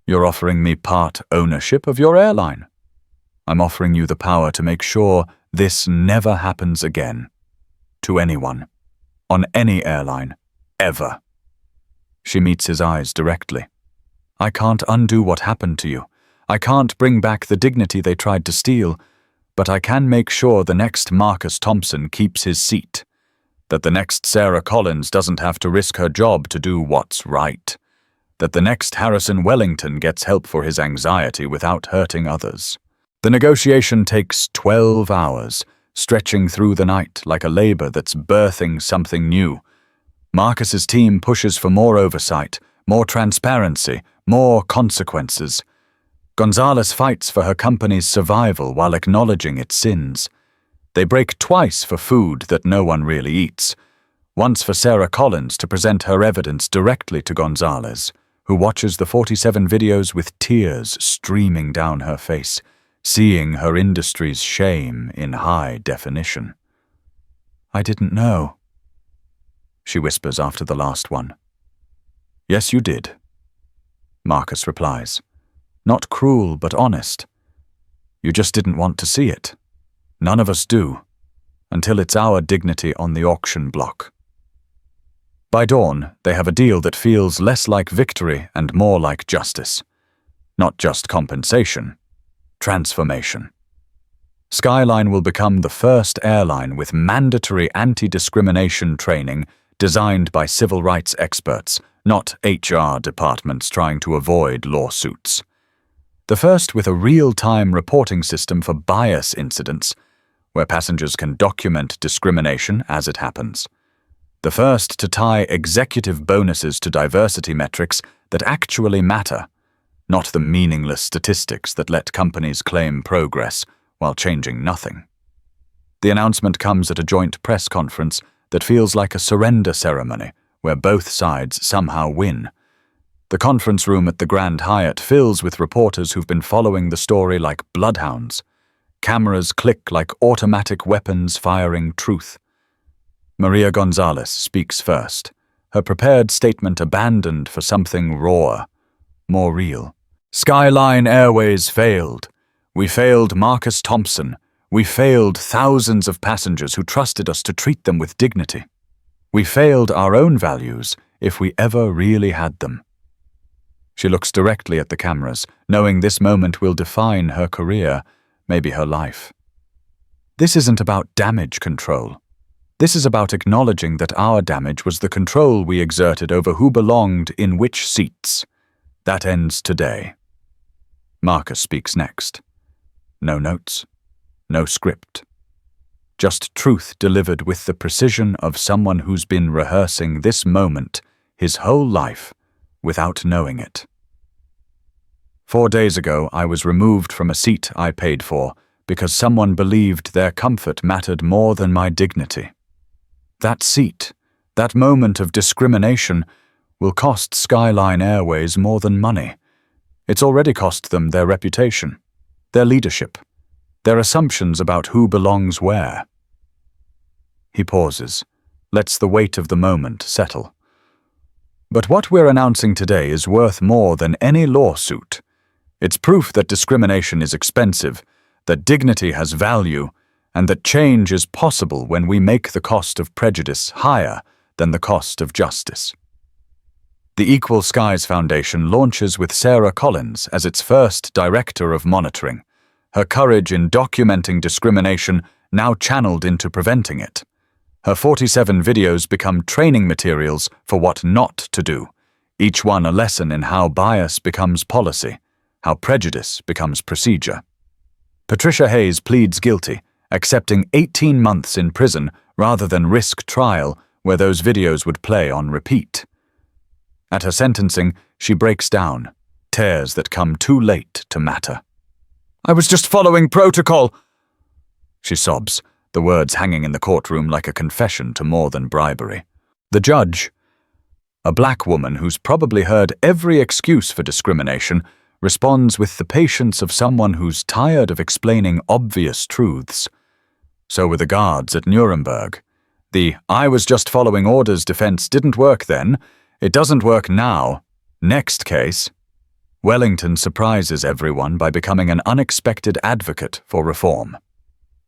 You're offering me part ownership of your airline. I'm offering you the power to make sure this never happens again. To anyone. on any airline, ever. She meets his eyes directly. I can't undo what happened to you. I can't bring back the dignity they tried to steal, but I can make sure the next Marcus Thompson keeps his seat, that the next Sarah Collins doesn't have to risk her job to do what's right, that the next Harrison Wellington gets help for his anxiety without hurting others. The negotiation takes 12 hours, stretching through the night like a labor that's birthing something new. Marcus's team pushes for more oversight, more transparency, more consequences. Gonzalez fights for her company's survival while acknowledging its sins. They break twice for food that no one really eats. Once for Sarah Collins to present her evidence directly to Gonzalez, who watches the 47 videos with tears streaming down her face, seeing her industry's shame in high definition. I didn't know, she whispers after the last one. Yes, you did, Marcus replies. Not cruel, but honest. You just didn't want to see it. None of us do, until it's our dignity on the auction block. By dawn, they have a deal that feels less like victory and more like justice. Not just compensation, transformation. Skyline will become the first airline with mandatory anti-discrimination training designed by civil rights experts, not HR departments trying to avoid lawsuits. The first with a real-time reporting system for bias incidents, where passengers can document discrimination as it happens. The first to tie executive bonuses to diversity metrics that actually matter, not the meaningless statistics that let companies claim progress while changing nothing. The announcement comes at a joint press conference that feels like a surrender ceremony where both sides somehow win. The conference room at the Grand Hyatt fills with reporters who've been following the story like bloodhounds. Cameras click like automatic weapons firing truth. Maria Gonzalez speaks first, her prepared statement abandoned for something rawer, more real. Skyline Airways failed. We failed Marcus Thompson. We failed thousands of passengers who trusted us to treat them with dignity. We failed our own values, if we ever really had them. She looks directly at the cameras, knowing this moment will define her career, maybe her life. This isn't about damage control. This is about acknowledging that our damage was the control we exerted over who belonged in which seats. That ends today. Marcus speaks next. No notes, no script. Just truth delivered with the precision of someone who's been rehearsing this moment his whole life without knowing it. 4 days ago, I was removed from a seat I paid for because someone believed their comfort mattered more than my dignity. That seat, that moment of discrimination, will cost Skyline Airways more than money. It's already cost them their reputation, their leadership, their assumptions about who belongs where. He pauses, lets the weight of the moment settle. But what we're announcing today is worth more than any lawsuit. It's proof that discrimination is expensive, that dignity has value, and that change is possible when we make the cost of prejudice higher than the cost of justice. The Equal Skies Foundation launches with Sarah Collins as its first director of monitoring, her courage in documenting discrimination now channeled into preventing it. Her 47 videos become training materials for what not to do, each one a lesson in how bias becomes policy, how prejudice becomes procedure. Patricia Hayes pleads guilty, accepting 18 months in prison rather than risk trial where those videos would play on repeat. At her sentencing, she breaks down, tears that come too late to matter. "I was just following protocol," she sobs, the words hanging in the courtroom like a confession to more than bribery. The judge, a black woman who's probably heard every excuse for discrimination, responds with the patience of someone who's tired of explaining obvious truths. So were the guards at Nuremberg. The "I was just following orders" defense didn't work then. It doesn't work now. Next case. Wellington surprises everyone by becoming an unexpected advocate for reform.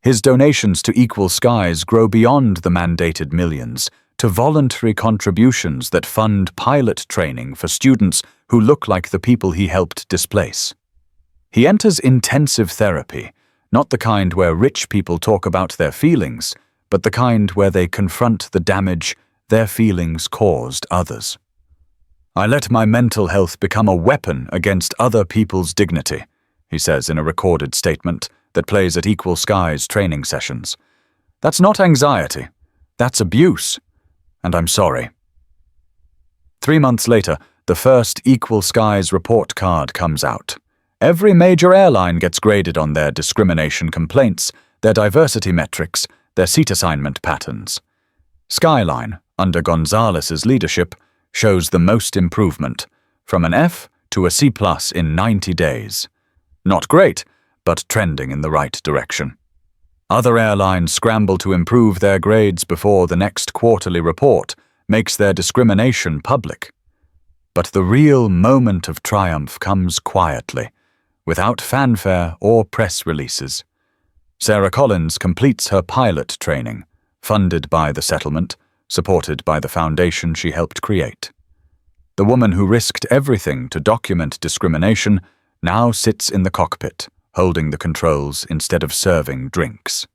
His donations to Equal Skies grow beyond the mandated millions to voluntary contributions that fund pilot training for students who look like the people he helped displace. He enters intensive therapy, not the kind where rich people talk about their feelings, but the kind where they confront the damage their feelings caused others. "I let my mental health become a weapon against other people's dignity," he says in a recorded statement that plays at Equal Skies training sessions. "That's not anxiety. That's abuse. And I'm sorry." 3 months later, the first Equal Skies report card comes out. Every major airline gets graded on their discrimination complaints, their diversity metrics, their seat assignment patterns. Skyline, under Gonzalez's leadership, shows the most improvement, from an F to a C+ in 90 days. Not great, but trending in the right direction. Other airlines scramble to improve their grades before the next quarterly report makes their discrimination public. But the real moment of triumph comes quietly, without fanfare or press releases. Sarah Collins completes her pilot training, funded by the settlement, supported by the foundation she helped create. The woman who risked everything to document discrimination now sits in the cockpit, holding the controls instead of serving drinks.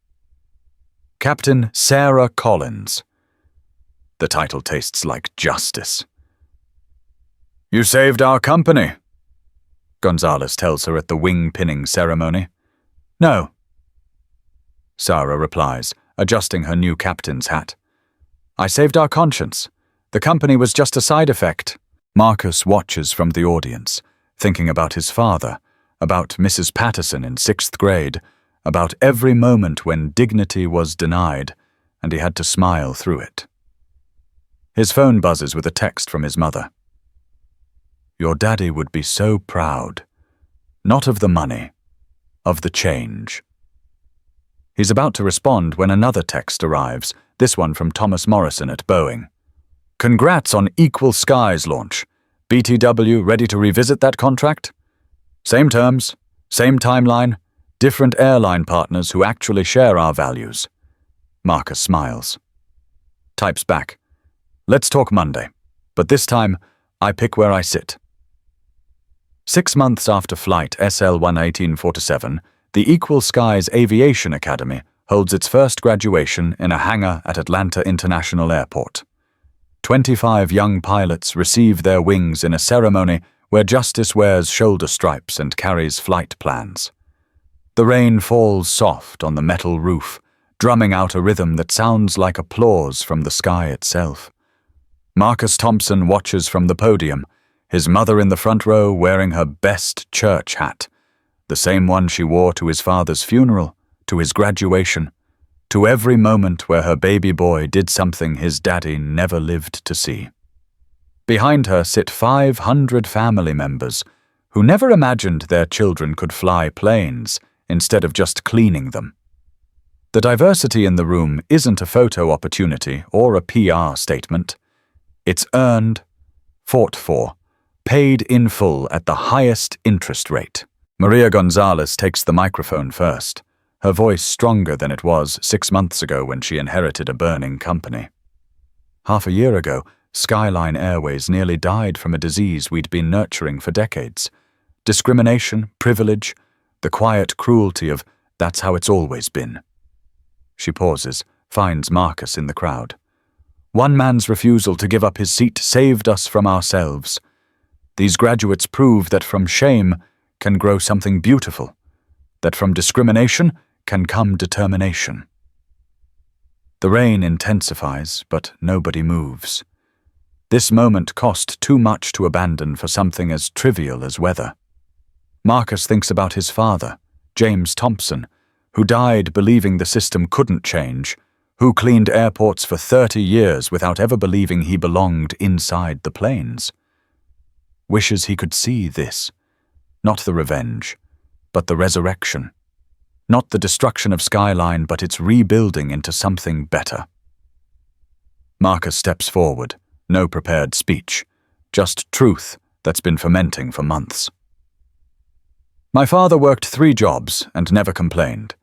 Captain Sarah Collins. The title tastes like justice. "You saved our company," Gonzalez tells her at the wing-pinning ceremony. "No," Sarah replies, adjusting her new captain's hat. "I saved our conscience. The company was just a side effect." Marcus watches from the audience, thinking about his father, about Mrs. Patterson in 6th grade, about every moment when dignity was denied, and he had to smile through it. His phone buzzes with a text from his mother. "Your daddy would be so proud. Not of the money, of the change." He's about to respond when another text arrives, this one from Thomas Morrison at Boeing. "Congrats on Equal Skies launch. BTW ready to revisit that contract? Same terms, same timeline, different airline partners who actually share our values." Marcus smiles. Types back, "Let's talk Monday, but this time I pick where I sit." 6 months after flight SL-11847, the Equal Skies Aviation Academy holds its first graduation in a hangar at Atlanta International Airport. 25 young pilots receive their wings in a ceremony where Justice wears shoulder stripes and carries flight plans. The rain falls soft on the metal roof, drumming out a rhythm that sounds like applause from the sky itself. Marcus Thompson watches from the podium, his mother in the front row wearing her best church hat, the same one she wore to his father's funeral, to his graduation, to every moment where her baby boy did something his daddy never lived to see. Behind her sit 500 family members who never imagined their children could fly planes instead of just cleaning them. The diversity in the room isn't a photo opportunity or a PR statement. It's earned, fought for, paid in full at the highest interest rate. Maria Gonzalez takes the microphone first, her voice stronger than it was 6 months ago when she inherited a burning company. Half a year ago, Skyline Airways nearly died from a disease we'd been nurturing for decades. Discrimination, privilege, the quiet cruelty of "that's how it's always been." She pauses, finds Marcus in the crowd. "One man's refusal to give up his seat saved us from ourselves. These graduates prove that from shame can grow something beautiful, that from discrimination can come determination." The rain intensifies, but nobody moves. This moment cost too much to abandon for something as trivial as weather. Marcus thinks about his father, James Thompson, who died believing the system couldn't change, who cleaned airports for 30 years without ever believing he belonged inside the planes. Wishes he could see this, not the revenge, but the resurrection. Not the destruction of Skyline, but its rebuilding into something better. Marcus steps forward, no prepared speech, just truth that's been fermenting for months. "My father worked 3 jobs and never complained.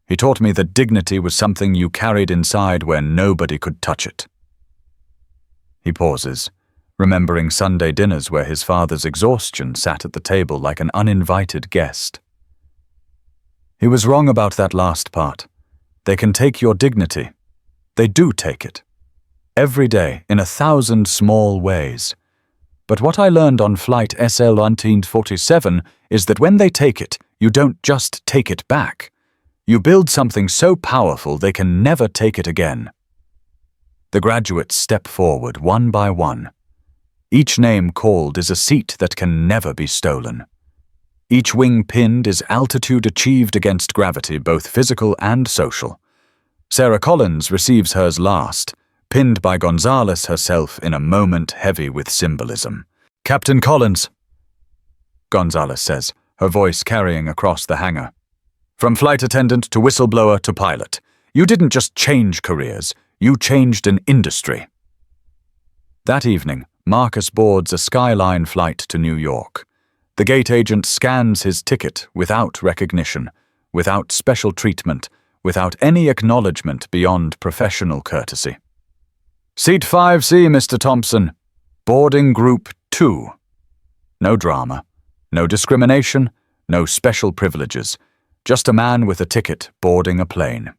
He taught me that dignity was something you carried inside where nobody could touch it." He pauses, remembering Sunday dinners where his father's exhaustion sat at the table like an uninvited guest. He was wrong about that last part. They can take your dignity. They do take it. Every day, in 1,000 small ways. But what I learned on flight SL 1947 is that when they take it, you don't just take it back. You build something so powerful they can never take it again. The graduates step forward one by one. Each name called is a seat that can never be stolen. Each wing pinned is altitude achieved against gravity, both physical and social. Sarah Collins receives hers last, pinned by Gonzalez herself in a moment heavy with symbolism. "Captain Collins," Gonzalez says, her voice carrying across the hangar. "From flight attendant to whistleblower to pilot, you didn't just change careers, you changed an industry." That evening, Marcus boards a Skyline flight to New York. The gate agent scans his ticket without recognition, without special treatment, without any acknowledgement beyond professional courtesy. "Seat 5C, Mr. Thompson. Boarding Group 2. No drama, no discrimination, no special privileges. Just a man with a ticket boarding a plane."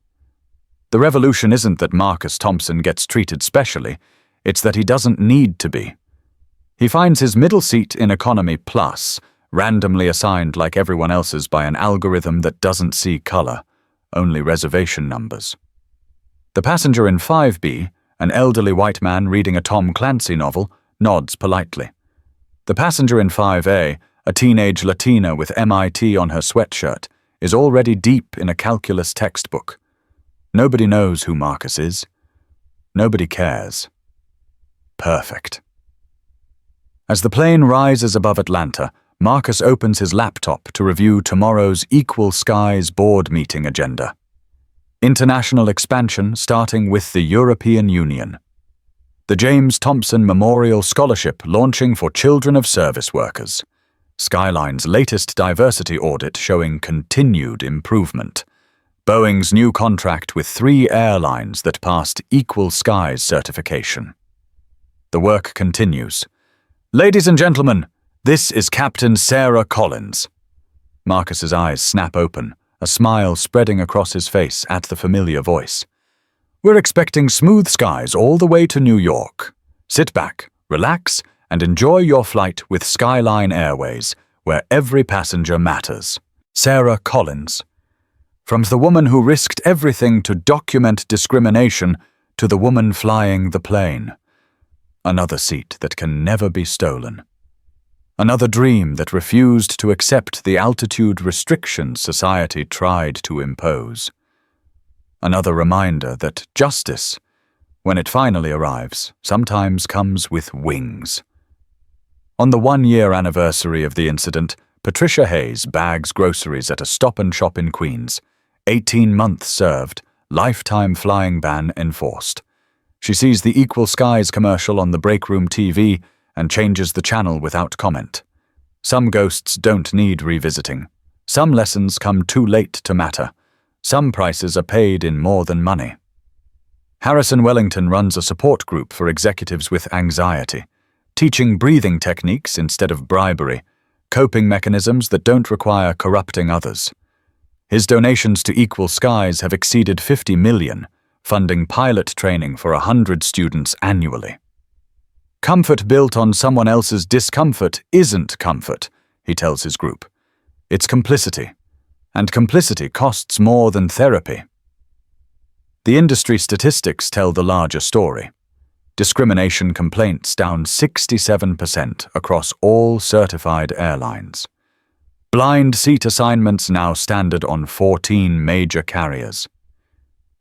The revolution isn't that Marcus Thompson gets treated specially, it's that he doesn't need to be. He finds his middle seat in Economy Plus, randomly assigned like everyone else's by an algorithm that doesn't see color, only reservation numbers. The passenger in 5B, an elderly white man reading a Tom Clancy novel, nods politely. The passenger in 5A, a teenage Latina with MIT on her sweatshirt, is already deep in a calculus textbook. Nobody knows who Marcus is. Nobody cares. Perfect. As the plane rises above Atlanta, Marcus opens his laptop to review tomorrow's Equal Skies board meeting agenda. International expansion starting with the European Union. The James Thompson Memorial Scholarship launching for children of service workers. Skyline's latest diversity audit showing continued improvement. Boeing's new contract with 3 airlines that passed Equal Skies certification. The work continues. "Ladies and gentlemen, this is Captain Sarah Collins." Marcus's eyes snap open, a smile spreading across his face at the familiar voice. "We're expecting smooth skies all the way to New York. Sit back, relax, and enjoy your flight with Skyline Airways, where every passenger matters." Sarah Collins. From the woman who risked everything to document discrimination to the woman flying the plane. Another seat that can never be stolen. Another dream that refused to accept the altitude restrictions society tried to impose. Another reminder that justice, when it finally arrives, sometimes comes with wings. On the 1-year anniversary of the incident, Patricia Hayes bags groceries at a Stop and Shop in Queens. 18 months served, lifetime flying ban enforced. She sees the Equal Skies commercial on the break room TV and changes the channel without comment. Some ghosts don't need revisiting. Some lessons come too late to matter. Some prices are paid in more than money. Harrison Wellington runs a support group for executives with anxiety, teaching breathing techniques instead of bribery, coping mechanisms that don't require corrupting others. His donations to Equal Skies have exceeded $50 million, funding pilot training for 100 students annually. Comfort built on someone else's discomfort isn't comfort, he tells his group. It's complicity, and complicity costs more than therapy. The industry statistics tell the larger story. Discrimination complaints down 67% across all certified airlines. Blind seat assignments now standard on 14 major carriers.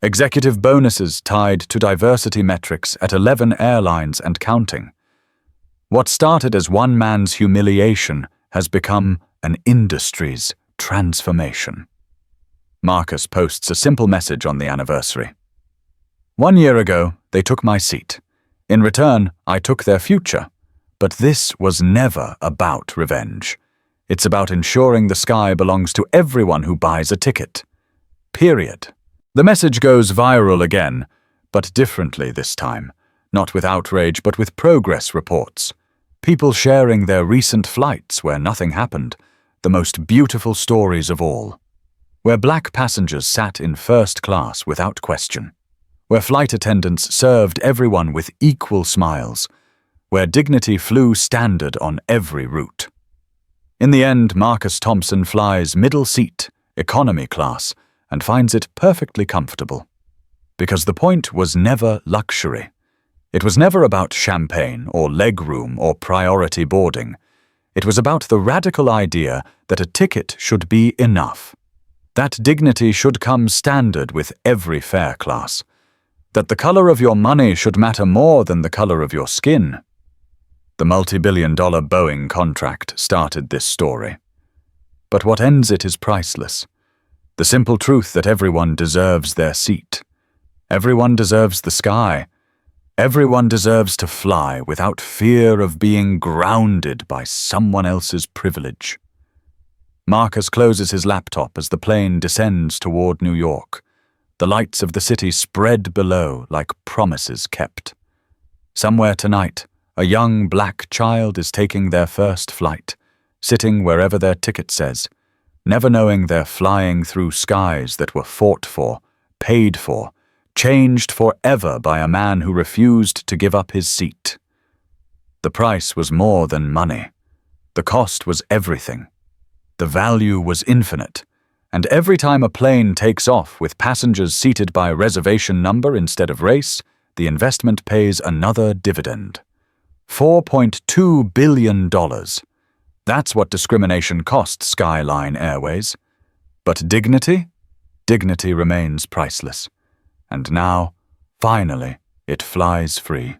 Executive bonuses tied to diversity metrics at 11 airlines and counting. What started as one man's humiliation has become an industry's transformation. Marcus posts a simple message on the anniversary. 1 year ago, they took my seat. In return, I took their future. But this was never about revenge. It's about ensuring the sky belongs to everyone who buys a ticket. Period. The message goes viral again, but differently this time. not with outrage but with progress reports. People sharing their recent flights where nothing happened, the most beautiful stories of all. Where black passengers sat in first class without question. Where flight attendants served everyone with equal smiles. Where dignity flew standard on every route. In the end, Marcus Thompson flies middle seat, economy class, and finds it perfectly comfortable. Because the point was never luxury. It was never about champagne or legroom or priority boarding. It was about the radical idea that a ticket should be enough. That dignity should come standard with every fare class. That the color of your money should matter more than the color of your skin. The multi-billion-dollar Boeing contract started this story. But what ends it is priceless. The simple truth that everyone deserves their seat. Everyone deserves the sky. Everyone deserves to fly without fear of being grounded by someone else's privilege. Marcus closes his laptop as the plane descends toward New York. The lights of the city spread below like promises kept. Somewhere tonight, a young black child is taking their first flight, sitting wherever their ticket says, never knowing they're flying through skies that were fought for, paid for, changed forever by a man who refused to give up his seat. The price was more than money. The cost was everything. The value was infinite. And every time a plane takes off with passengers seated by reservation number instead of race, the investment pays another dividend. $4.2 billion. That's what discrimination cost Skyline Airways. But dignity? Dignity remains priceless. And now, finally, it flies free.